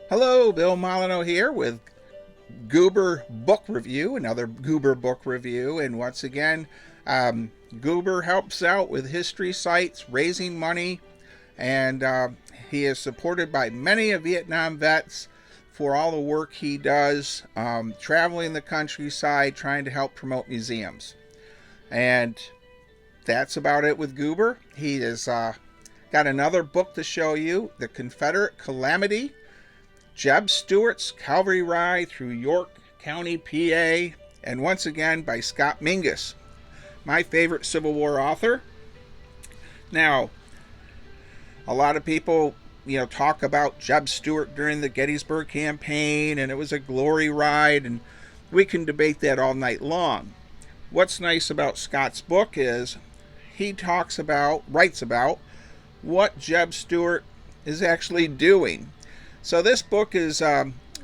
Hello, Bill Molyneux here with Goober Book Review, another Goober Book Review. And once again, Goober helps out with history sites, raising money, and he is supported by many of Vietnam vets for all the work he does, traveling the countryside, trying to help promote museums. And that's about it with Goober. He has got another book to show you, The Confederate Calamity Jeb Stuart's Cavalry Ride Through York County, PA, and once again by Scott Mingus, my favorite Civil War author. Now, a lot of people, talk about Jeb Stuart during the Gettysburg campaign, and it was a glory ride, and we can debate that all night long. What's nice about Scott's book is he writes about what Jeb Stuart is actually doing. So this book is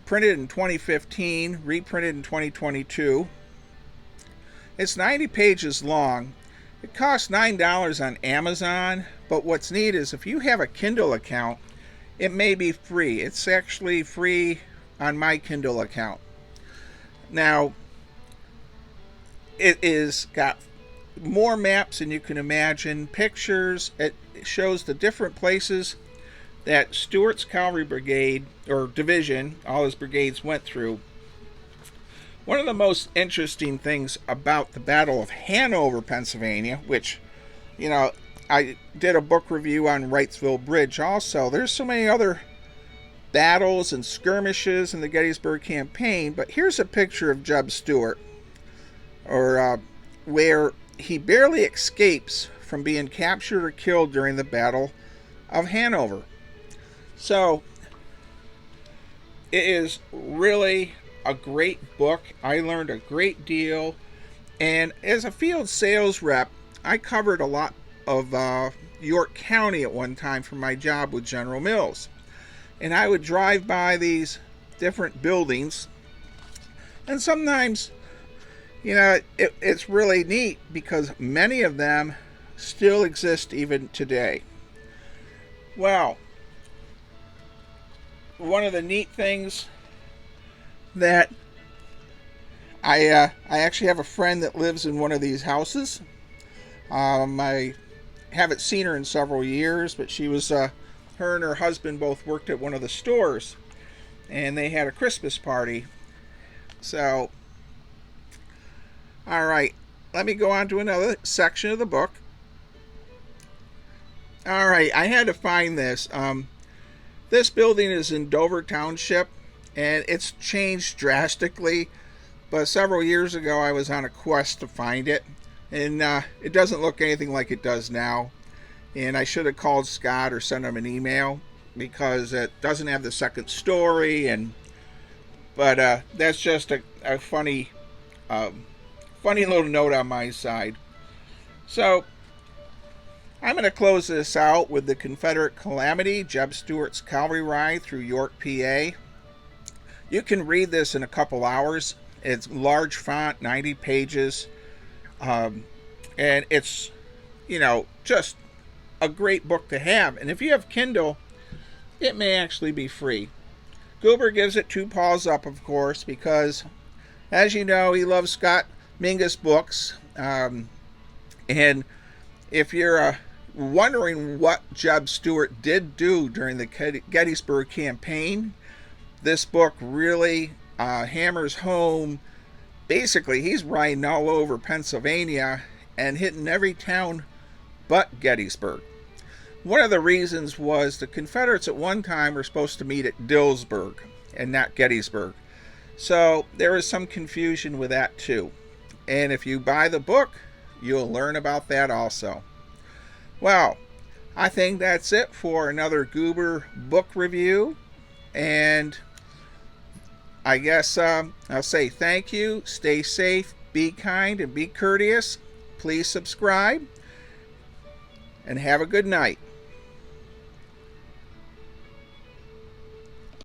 printed in 2015, reprinted in 2022. It's 90 pages long. It costs $9 on Amazon, but what's neat is if you have a Kindle account, it may be free. It's actually free on my Kindle account. Now, it is got more maps than you can imagine, pictures. It shows the different places that Stuart's Cavalry Brigade, or Division, all his brigades went through. One of the most interesting things about the Battle of Hanover, Pennsylvania, which, I did a book review on Wrightsville Bridge also. There's so many other battles and skirmishes in the Gettysburg campaign, but here's a picture of Jeb Stuart, where he barely escapes from being captured or killed during the Battle of Hanover. So, it is really a great book. I learned a great deal. And as a field sales rep, I covered a lot of York County at one time for my job with General Mills. And I would drive by these different buildings. And sometimes, it's really neat because many of them still exist even today. Well, one of the neat things that I actually have a friend that lives in one of these houses. I haven't seen her in several years, but she was her and her husband both worked at one of the stores, and they had a Christmas party. So, all right, let me go on to another section of the book. All right, I had to find this. This building is in Dover Township, and it's changed drastically. But several years ago, I was on a quest to find it, and it doesn't look anything like it does now. And I should have called Scott or sent him an email because it doesn't have the second story. But that's just a funny little note on my side. So, I'm going to close this out with The Confederate Calamity, Jeb Stuart's Cavalry Ride Through York, PA. You can read this in a couple hours. It's large font, 90 pages. And it's, just a great book to have. And if you have Kindle, it may actually be free. Goober gives it 2 paws up, of course, because, as you know, he loves Scott Mingus books. And if you're wondering what Jeb Stuart did do during the Gettysburg campaign, this book really hammers home. Basically, he's riding all over Pennsylvania and hitting every town but Gettysburg. One of the reasons was the Confederates at one time were supposed to meet at Dillsburg and not Gettysburg. So there is some confusion with that too. And if you buy the book, you'll learn about that also. Well, I think that's it for another Goober book review. And I guess I'll say thank you, stay safe, be kind, and be courteous. Please subscribe, and have a good night.